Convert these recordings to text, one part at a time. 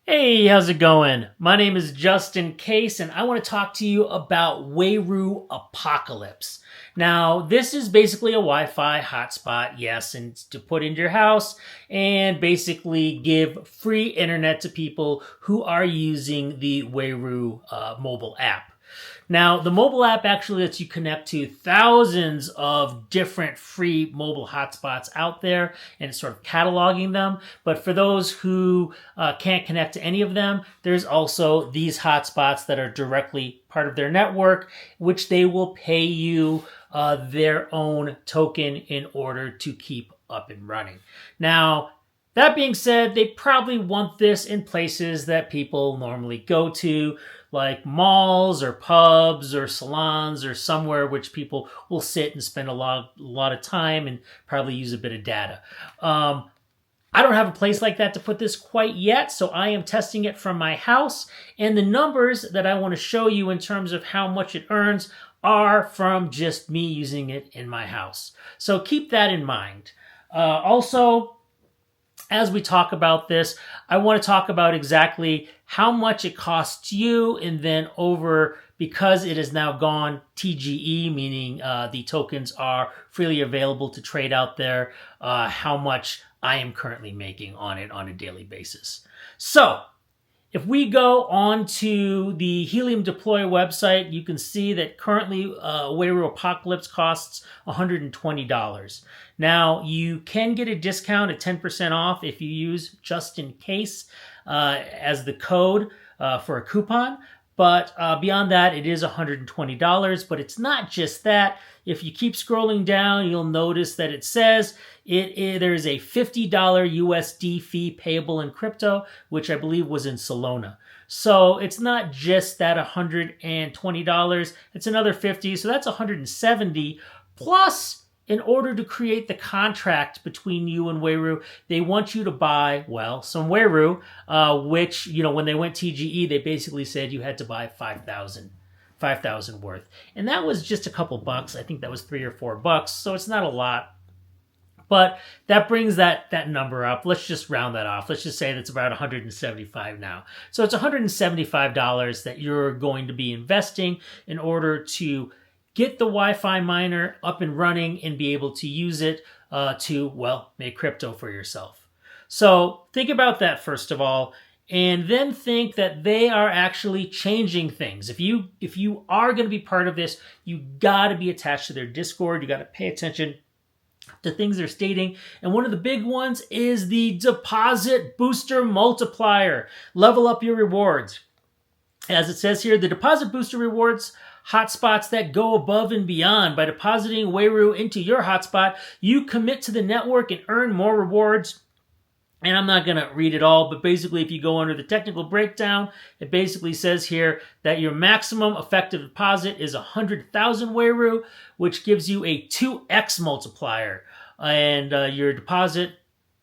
Hey, how's it going? My name is Justin Case, and I want to talk to you about Wayru Apocalypse. Now, this is basically a Wi-Fi hotspot, yes, and it's to put into your house and basically give free internet to people who are using the Wayru mobile app. Now, the mobile app actually lets you connect to thousands of different free mobile hotspots out there, and it's sort of cataloging them. But for those who can't connect to any of them, there's also these hotspots that are directly part of their network, which they will pay you their own token in order to keep up and running. Now, that being said, they probably want this in places that people normally go to, like malls or pubs or salons or somewhere which people will sit and spend a lot of time and probably use a bit of data. I don't have a place like that to put this quite yet, so I am testing it from my house. And the numbers that I want to show you in terms of how much it earns are from just me using it in my house. So keep that in mind. Also, as we talk about this, I want to talk about exactly how much it costs you, and then because it has now gone TGE, meaning the tokens are freely available to trade out there, how much I am currently making on it on a daily basis. So, if we go on to the Helium Deploy website, you can see that currently Wayru Apocalypse costs $120. Now, you can get a discount at 10% off if you use Just In Case as the code for a coupon. But beyond that, it is $120. But it's not just that. If you keep scrolling down, you'll notice that it says there is a $50 USD fee payable in crypto, which I believe was in Solana. So it's not just that $120, it's another $50, so that's $170. Plus, in order to create the contract between you and Wayru, they want you to buy, some Wayru, which, when they went TGE, they basically said you had to buy 5,000 worth. And that was just a couple bucks. I think that was $3 or $4, so it's not a lot. But that brings that number up. Let's just round that off. Let's just say that's about $175 now. So it's $175 that you're going to be investing in order to get the Wi-Fi miner up and running and be able to use it to make crypto for yourself. So think about that first of all, and then think that they are actually changing things. If you are going to be part of this, you got to be attached to their Discord. You got to pay attention to things they're stating. And one of the big ones is the deposit booster multiplier. Level up your rewards. As it says here, the deposit booster rewards hotspots that go above and beyond. By depositing Wayru into your hotspot, you commit to the network and earn more rewards. And I'm not going to read it all, but basically if you go under the technical breakdown, it basically says here that your maximum effective deposit is 100,000 Wayru, which gives you a 2x multiplier. And your deposit,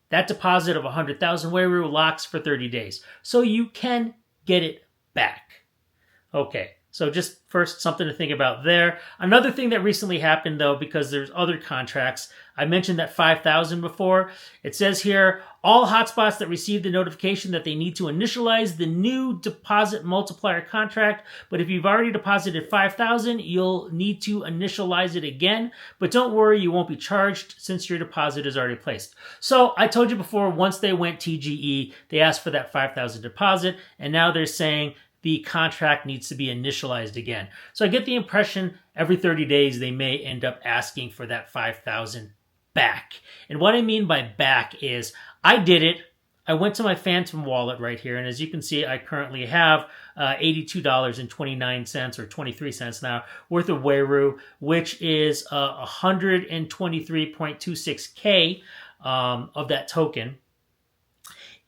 that deposit of 100,000 Wayru locks for 30 days. So you can get it back. Okay. So just first, something to think about there. Another thing that recently happened, though, because there's other contracts, I mentioned that 5,000 before. It says here, all hotspots that receive the notification that they need to initialize the new deposit multiplier contract. But if you've already deposited 5,000, you'll need to initialize it again. But don't worry, you won't be charged since your deposit is already placed. So I told you before, once they went TGE, they asked for that 5,000 deposit, and now they're saying the contract needs to be initialized again. So I get the impression every 30 days they may end up asking for that 5,000 back. And what I mean by back is I did it. I went to my Phantom wallet right here, and as you can see, I currently have $82.29 or 23 cents now worth of Wayru, which is 123.26K of that token.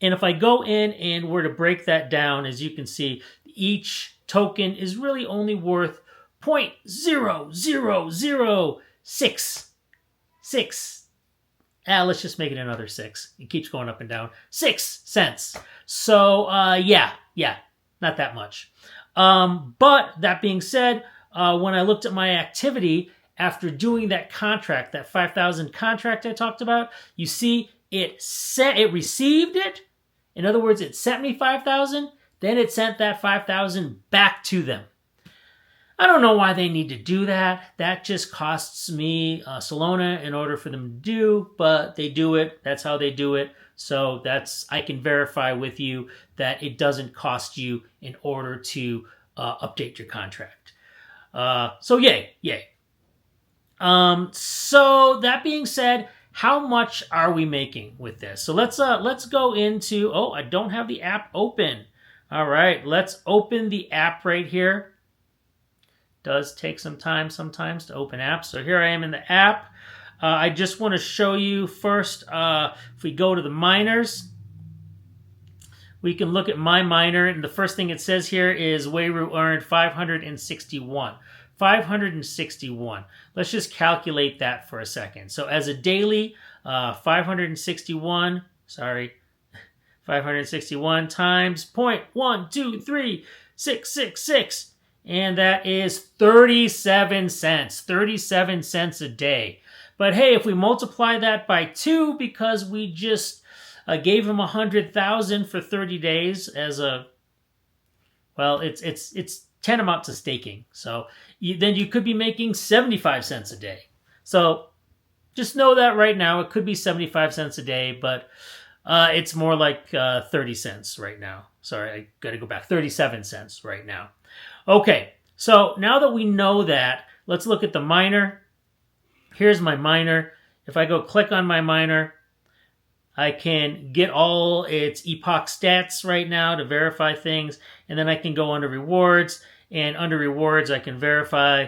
And if I go in and were to break that down, as you can see, each token is really only worth 0.0006. Let's just make it another 6. It keeps going up and down. 6 cents. So, yeah, not that much. But that being said, when I looked at my activity after doing that contract, that 5,000 contract I talked about, you see it received it, In other words, it sent me 5,000, then it sent that 5,000 back to them. I don't know why they need to do that. That just costs me Solana in order for them to do, but they do it. That's how they do it. So I can verify with you that it doesn't cost you in order to update your contract. So yay. So that being said, how much are we making with this? So let's go into, I don't have the app open. All right, let's open the app right here. Does take some time sometimes to open apps. So here I am in the app. I just want to show you first, if we go to the miners, we can look at my miner, and the first thing it says here is Wayru earned 561. 561. Let's just calculate that for a second. So as a daily, 561 times 0.123666, and that is 37 cents. 37 cents a day. But hey, if we multiply that by 2, because we just gave him 100,000 for 30 days as a, well, it's tantamount to staking. So then you could be making 75 cents a day. So just know that right now it could be 75 cents a day, but it's more like 30 cents right now. Sorry, I got to go back. 37 cents right now. Okay, so now that we know that, let's look at the miner. Here's my miner. If I go click on my miner, I can get all its epoch stats right now to verify things, and then I can go under rewards, and under rewards I can verify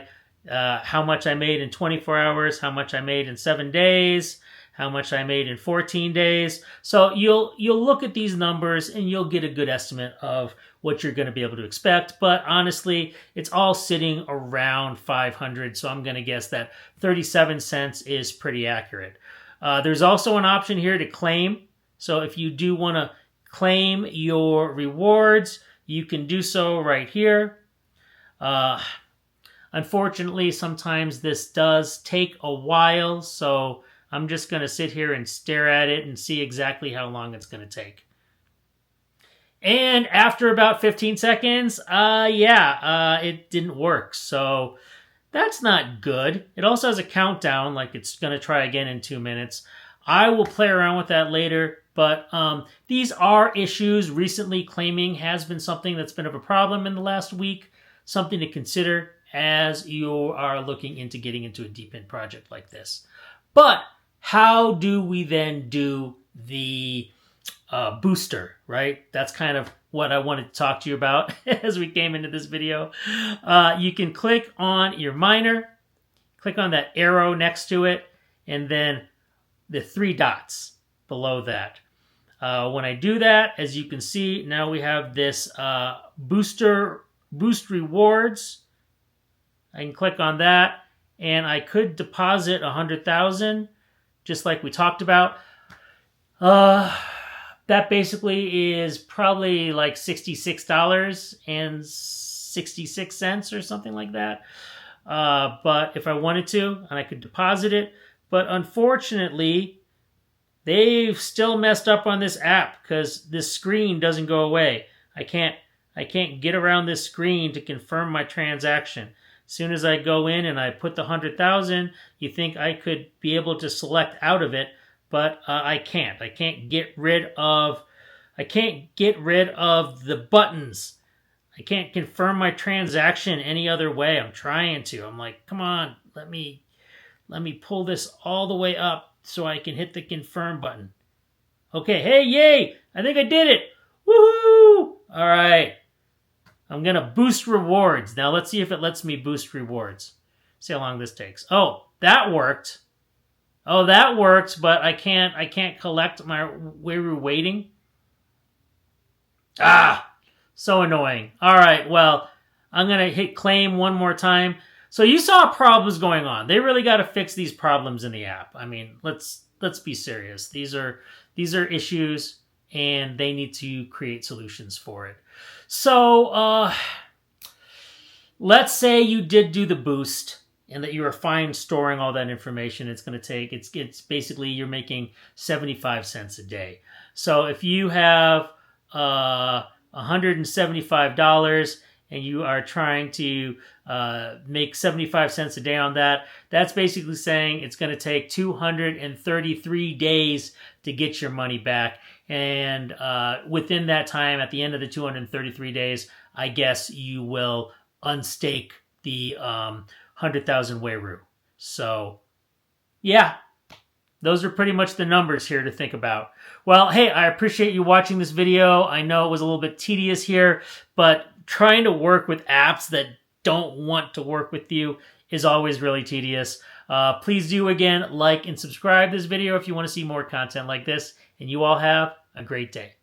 how much I made in 24 hours, how much I made in 7 days, how much I made in 14 days. So you'll look at these numbers and you'll get a good estimate of what you're going to be able to expect. But honestly, it's all sitting around 500, so I'm going to guess that 37 cents is pretty accurate. There's also an option here to claim. So if you do want to claim your rewards, you can do so right here. Unfortunately, sometimes this does take a while, so I'm just going to sit here and stare at it and see exactly how long it's going to take. And after about 15 seconds, it didn't work. So that's not good. It also has a countdown, like it's going to try again in 2 minutes. I will play around with that later, but these are issues. Recently, claiming has been something that's been of a problem in the last week, something to consider as you are looking into getting into a deep end project like this. But how do we then do the booster, right? That's kind of what I wanted to talk to you about as we came into this video. You can click on your miner, click on that arrow next to it, and then the 3 dots below that. When I do that, as you can see, now we have this boost rewards. I can click on that, and I could deposit 100,000, just like we talked about. That basically is probably like $66.66 or something like that. But if I wanted to, and I could deposit it, but unfortunately, they've still messed up on this app because this screen doesn't go away. I can't get around this screen to confirm my transaction. As soon as I go in and I put the 100,000, you think I could be able to select out of it, but I can't. I can't get rid of the buttons. I can't confirm my transaction any other way. I'm trying to. I'm like, come on, let me pull this all the way up so I can hit the confirm button. Okay, hey, yay! I think I did it! Woohoo! All right. I'm going to boost rewards. Now let's see if it lets me boost rewards. See how long this takes. Oh, that worked. Oh, that worked, but I can't collect my Wayru waiting. So annoying. All right, well, I'm going to hit claim one more time. So you saw problems going on. They really got to fix these problems in the app. I mean, let's be serious. These are issues, and they need to create solutions for it. So let's say you did do the boost and that you are fine storing all that information. It's going to take, it's basically you're making 75 cents a day. So if you have $175 and you are trying to make 75 cents a day on that, that's basically saying it's going to take 233 days to get your money back. And within that time, at the end of the 233 days, I guess you will unstake the 100,000 Wayru. So, yeah, those are pretty much the numbers here to think about. Well, hey, I appreciate you watching this video. I know it was a little bit tedious here, but trying to work with apps that don't want to work with you is always really tedious. Please do, again, like and subscribe this video if you want to see more content like this. And you all have a great day.